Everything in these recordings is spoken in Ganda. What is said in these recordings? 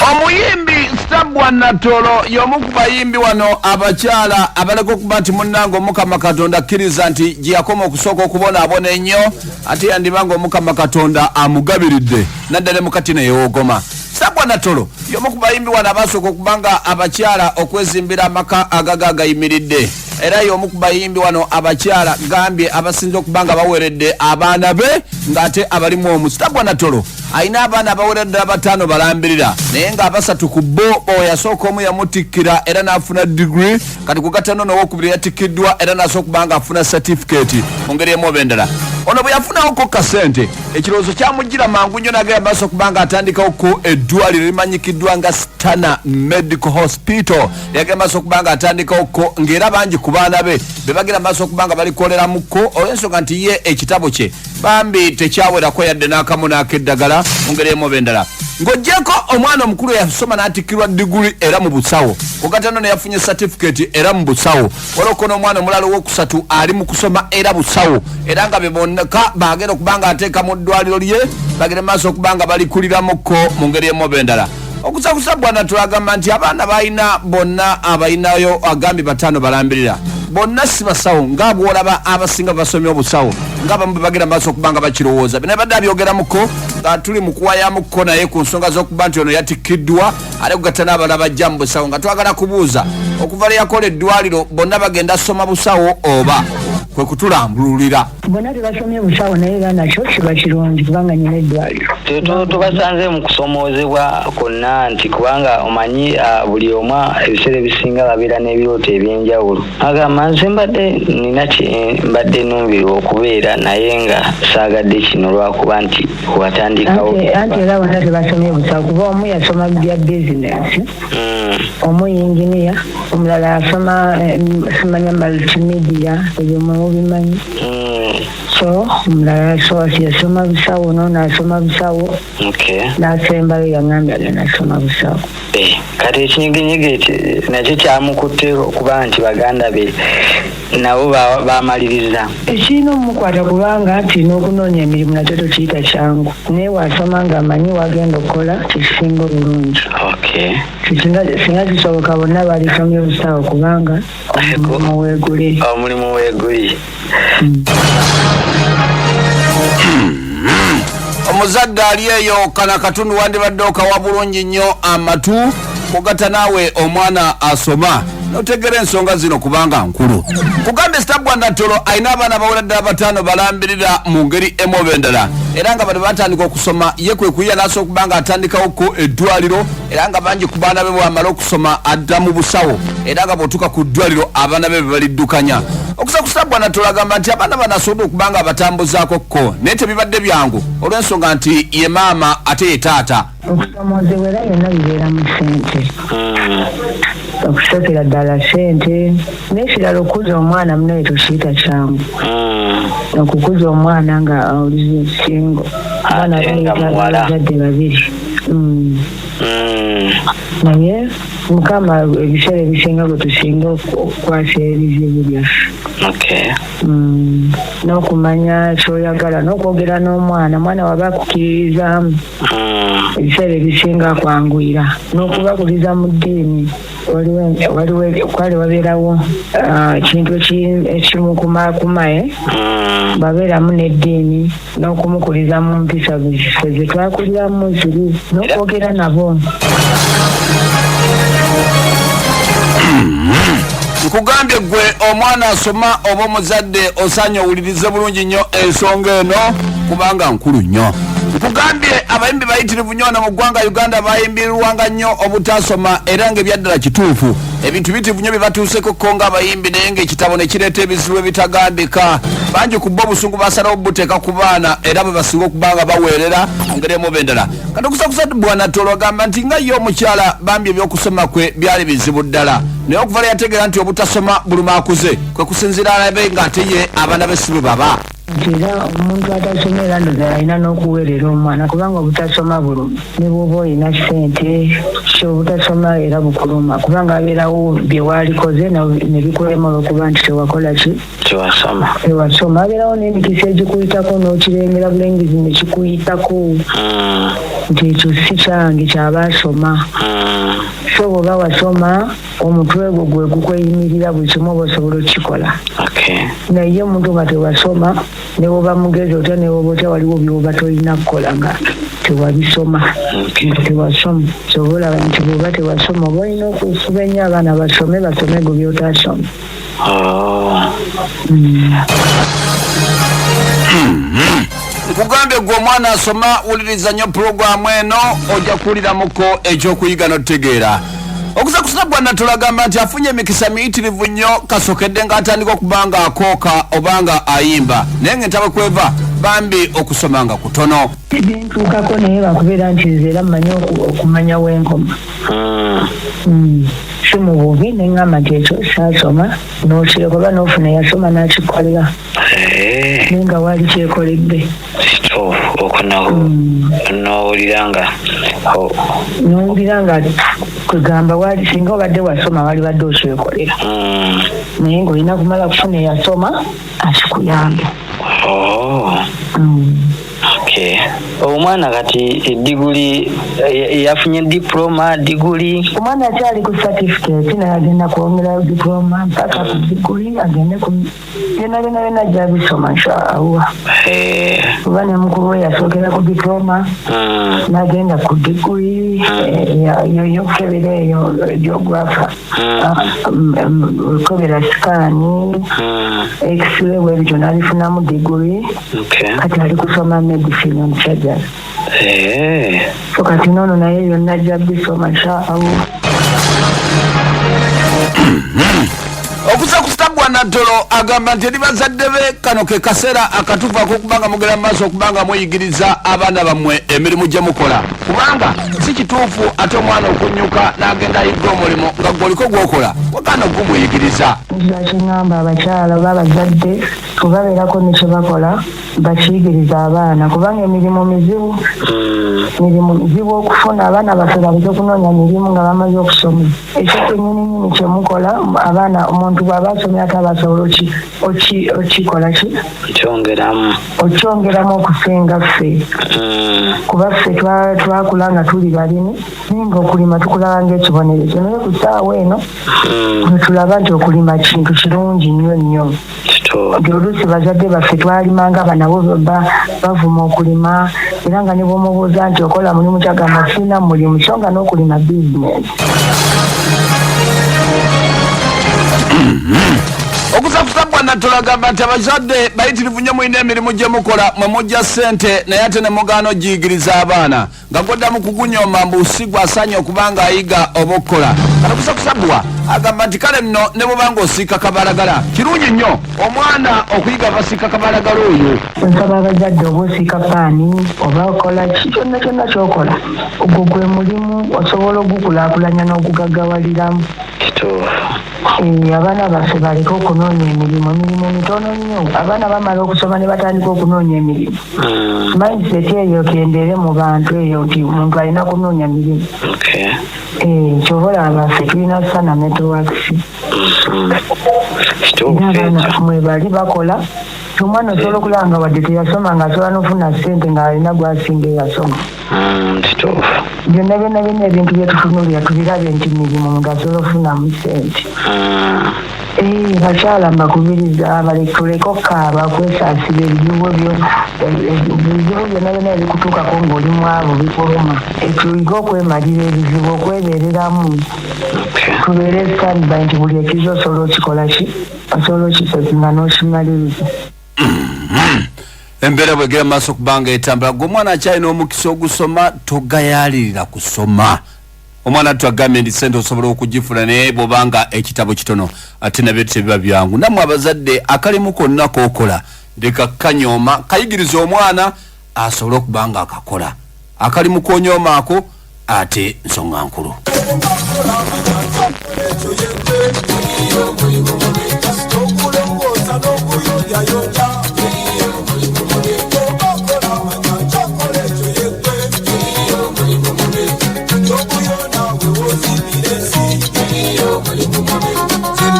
Omuyimbi Stabwa Natolo y'omu ku bayimbi wano abakyala abaleko okuba nti munnange Omukama Katonda akkiriza nti gye yakoma okusooka okubonaabona ennyo ate yandibanga Omukama Katonda amugabiridde naddala mu kati ne yeewogoma. Stabwa Natolo y'omu ku bayimbi wano abasooka okubanga abakyala okwezimbira amaka agagayimiridde era y'omu ku bayimbi wano abakyala gambye abasinze okubanga baweredde abaana be ng'ate abalimu omu. Stabwa Natolo ayina abaana abaweredde abataano balambirira naye nga abasatu ku bo yasooka omu yamutikkira era n'afuna degree kati ku gatano n'owokubiri yatikkiddwa era n'asooka okubanga afuna certificate mu ngeri emu oba endala. Ono bwe yafunawoko kasente ekirowoozo kyamujjira mangu nnyo n'agenda maaso okubanga atandikawoko eddwaliro limanyikiddwa nga Stana Medical Hospital yagenda maaso okubanga atandikawoko ng'era bangi ku baana be bagenda maaso okubanga balikoleramuko olw'ensonga nti ye ekitabo kye bambi tekyawerako yadde n'akamu n'akeddagala mu ngeri emu oba endala. Ng'oggyeko omwana omukulu yasoma n'atikkirwa diguli era mu busawo ku gatano ne yafunye certificate era mu busawo waloko n'omwana omulala ow'okusatu ali mu kusoma era busawo era nga be bonnaka bagenda okubanga ateeka mu ddwaliro lye bagenda maaso okubanga balikuliramuko mu ngeri emu oba endala. Okusakusa Bwana tulagamba nti abaana balina bonna abalinayo agambi bataano balambirira bonna si basawo nga bwolaba abasinga basomye obusawo nga bamu bagenda maaso okubanga bakirowooza bino badde abyogeramuko nga tuli mu kuwayamuko naye ku nsonga z'okuba nti ono yatikkiddwa ate kugatta n'abalala bajja mu busawo nga twagala kubuuza okuva lwe yakola eddwaliro bonna bagenda soma busawo oba kwe kutulambululira bonna tebasomye busawo naye banakyo kiba kirungi kubanga nyina eddwaliro tubasanze mu kusomoozebwa kwonna nti kubanga omanyi buli omu ebiseera ebisinga babeera n'ebirooto eby'enjawulo agamba nze mbadde numbirwa okubeera naye nga saagadde kino lwakuba nti watandikawo anti era bonna tebasomye busawo kuba omu yasoma bya bizinesi omu yinginiya omulala yasoma simanya multimedia ebyo mubimanyi so omulala yasoma busawo noono asoma busawo n'asembayo yangambye agenda asoma busawo. Kati ekinyiginyigi nakyo kyamukutte okuba nti baganda be nabo bamaliriza ekirina omukwata kubanga nti n'okunoonya emirimu nakyo tokiyita kyangu naye wasoma ng'amanyi wagenda okukola kisinga obulungi singa kisoboka bonna balisomye busawo kubanga omulimu weeguli. Omuzadde ali eyo kana katundu wandibadde okawa bulungi nnyo amatu kugata naawe omwana asoma notegera ensonga zino kubanga nkulu. Kugambe Stabwa Natolo ayina abaana baweredde abataano balambirira mu ngeri emu oba endala era nga bali batandika okusoma ye kwe kuyiya n'asobola okubanga atandikawoko eddwaliro era nga bangi ku baana be bwamala okusoma adda mu busawo era nga bw'otuuka ku ddwaliro abaana be baliddukanya. Okusa ku Stabwa Natolo agamba nti abaana bano asobodde okubanga abatambuzaako ko naye tebibadde byangu olw'ensonga nti ye maama ate ye taata. Okusomoozebwa era byonna bibeera mu ssente okusookera ddala ssente n'ekirala okuza omwana munaye tokiyita kyangu okukuza omwana nga awuliza ekisingo abaana bazadde babiri naye Mukama ebiseera ebisinga bwe tusinga okukwasa ebizibu byaffe n'okumanya kyoyagala n'okwogera n'omwana waba akukkiririzaamu ebiseera ebisinga kwanguyira n'okubakuliza mu ddiini kwali wabeerawo ekintu ekimukumakumaye babeeramu n'eddiini n'okumukuliza mu mpisa ze twakuliramu ziri n'okwogera nabo. Nkugambye gwe omwana asoma oba omuzadde osaanye owulirize bulungi nnyo ensonga eno kubanga nkulu nnyo. Nkugambye abayimbi bayitirivu nnyo mu ggwanga Uganda bayimbirwanga nnyo obutasoma era ng'ebyaddala kituufu ebintu bitivu nnyo bye batuuseko ko ng'abayimbi naye ng'ekitabo ne kireeta ebizibu ebitagambika bangi ku bo obusungu basalawo buteeka ku baana era bwe basinga okubanga baweerera mu ngeri emu oba endala. Kati okusakusa Bwana Natolo agamba nti nga ye omukyala bambi ebyokusoma kwe byali bizibu ddala naye okuva lwe yategeera nti obutasoma buluma akuze kwe kusinziira alabe ng'ate ye abaana be si bwe baba era omuntu atasomera ndoza alina n'okuweerera omwana kubanga obutasoma buluma ne bwoba olina ssente obutasoma era bukuluma kubanga abeerawo bye waalikoze ne bikulemera okuba nti tewakola ki tewasoma abeerawo n'emikisa egikuyitako n'okirengera bulengizi ne kikuyitako nti ekyo si kyange kyabaasoma so bw'oba wasoma omutwe gwo gwe gukweyimirira buli kimu oba osobola okukikola naye omuntu nga tewasoma ne bwoba mugezi otya ne bwoba otya waliwo byoba tolina kukola nga tewabisoma tewasoma kyoba olaba nti bwoba tewasoma oba olina okufuba ennyo abaana basome go byotasoma nkugambye gwe omwana asoma wuliriza nnyo pulogulaamu eno ojja kuwuliramuko ekyokuyiga n'otutegeera okuza kusabwa natulagamba nti afunye emikisa miyitirivu nnyo kasokedde ng'atandika okuba nga akooka oba nga ayimba naye ng'entaba kweva bambi okusoma nga kutono bintuukako naye bakubeera nti nze era mmanyi okumanya w'enkoma si mu bubi neŋŋamba nti ekyo saasoma n'okireka oba n'ofuna yasoma n'akikolera naye nga waali kyekoledde n'owulira nga kwegamba waali singa obadde wasoma wali badde okyekolera naye ng'olina kumala kufuna eyasoma akikuyambe. Omwana kati diguli yafunye diploma diguli omwana akyali ku certificate naye agenda kwongera diploma mpaka ku diguli agende ku byonna gyabisoma nshaawa kuba ne mukulu we yasookera ku diploma n'agenda ku diguli yokukebera eyo geografa okukebera sikaani x-ray bwebityo n'abifunamu diguli kati ali kusoma medicine omusajja so kati noono naye byonna gyabisoma nshaawa. okusa kusitabwa naddolo agamba nti eri bazadde be kano ke kaseera akatuvaako okubanga mugera mu maaso okubanga muyigiriza abaana bammwe emirimu gye mukola kubanga si kituufu ate omwana okunyuka n'agenda ayigga omulimu nga gwoliko gwokola wakaana ogumuyigiriza. Kiŋŋamba abakyala oba abazadde kubabeerako ne kye bakola bakiyigiriza abaana kubanga emirimu mizibu okufuna abaana baffe baleke okunoonya mirimu nga bamaze okusoma ekyo kyennyininyini kyemukola abaana omuntu bw'aba asomye ate aba asobola okikola ki okyongeramu okusinga ffe kuba ffe twakula nga tuli balimi naye nga okulima tukulaba ng'ekibonerezo naye ku ssaawa eno tulaba nti okulima kintu kirungi nnyo nnyo nti oluusi bazadde baffe twalimanga banabo bavuma okulima era nga ne bw'omubuuza nti okola mulimu kyagamba sirina mulimu so nga n'okulima bizinesi. okuza kusabwa natulagamba nti abazadde bayitirivu nnyo mulina emirimu gye mukola mwe mujja ssente naye ate ne mugaana ogiyigiriza abaana nga gwaddamu kugunyoma mbu usigwa asaanye okuba nga ayiga oba okukola kano kusa kusabwa agamba nti kale nno ne bw'oba ng'osiika kabalagala kirungi nnyo omwana okuyiga abasiika kabalagala oyo. Nsaba abazadde oba osiika paani oba okola kyonna kyonna ky'okola ogwo gwe mulimu osobola ogukulaakulanya n'ogugaggawaliramu. Abaana baffe baleke okunoonya emirimu mitono nnyo abaana bamala okusoma ne batandika okunoonya emirimu mindset eyo kendeere mu bantu eyo nti omuntu alina kunoonya mirimu kyobola abaffe tulina sana networks era abaana mwe bali bakola omwana osobola okulaba nga wadde teyasoma nga asobola n'ofuna ssente ng'alina gwasinga eyasoma byonna ebintu byetufunulira tubirabe nti mirimu ng'asobola ofunamu ssente. Bakyala mbakubiriza tuleke okukaaba kwesaasira ebizibu byonna ebikutuukako ng'oli mwavu bikuluma tulike okwemalira ebizibu okwebeereramu tubeere standby nti buli ekiza osobola okikola osobola okisekinga n'okimaliriza. Embeera bwegera maaso kubanga etambula gwe omwana akyalina omukisa ogusoma togayalirira kusoma omwana twagambye ndi ssente osobola okugifuna naye bw'obanga ekitabo kitono ate nabyo tebiba byangu nammwe abazadde akalimu konna kookola leka kanyooma kayigiriza omwana asobole okuba nga akakola akalimu koonyoomaako ate nsonga nkulu.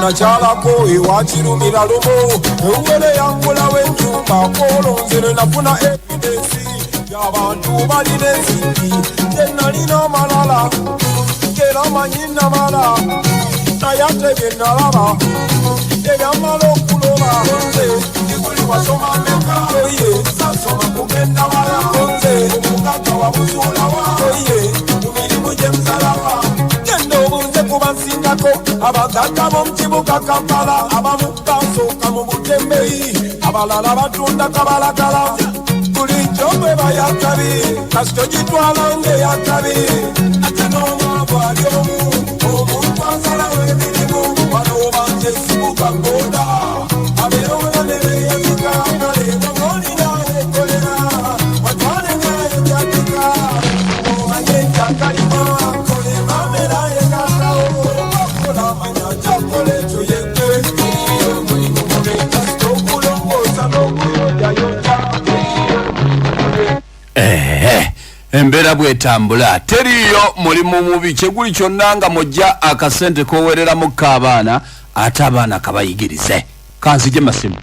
nakyalako ewakirumira lumu ewere yankula w'enjumba kolonzere nafuna evidensi y'abantu balina ensimbi tenalina amalala era manyi namala naye ate bye nalaba ebyamala okuloba nze ndikuli wasoma meka oye nasoma kugenda wala nze omugagga wabuzuulawa oye mu mirimu gye musalaba genda obunze kuba nsingako abagagga b'omukibuga Kampala abamu basooka mu butembeyi abalala batunda kabalagala bulijjo bwe bayakabi kasito gitwala ng'eyakabi ate n'omwavu ali omu omuntu asalawo emirimu wanoba nze sibuga ngoda abeewola ne beeyazika naleba ng'olina wekolera watwale ngayo gyatika omanye njakalima kole mamera yegatawo okola amanya gyakole ekyo yegge omulimu mube kasito okulongoosa n'okuyonjayonja embeera bwetambula teriyo mulimu mubi kyeguli kyonna nga mujja akasente kowereramu k'abaana ate abaana kabayigirize kanzije masimu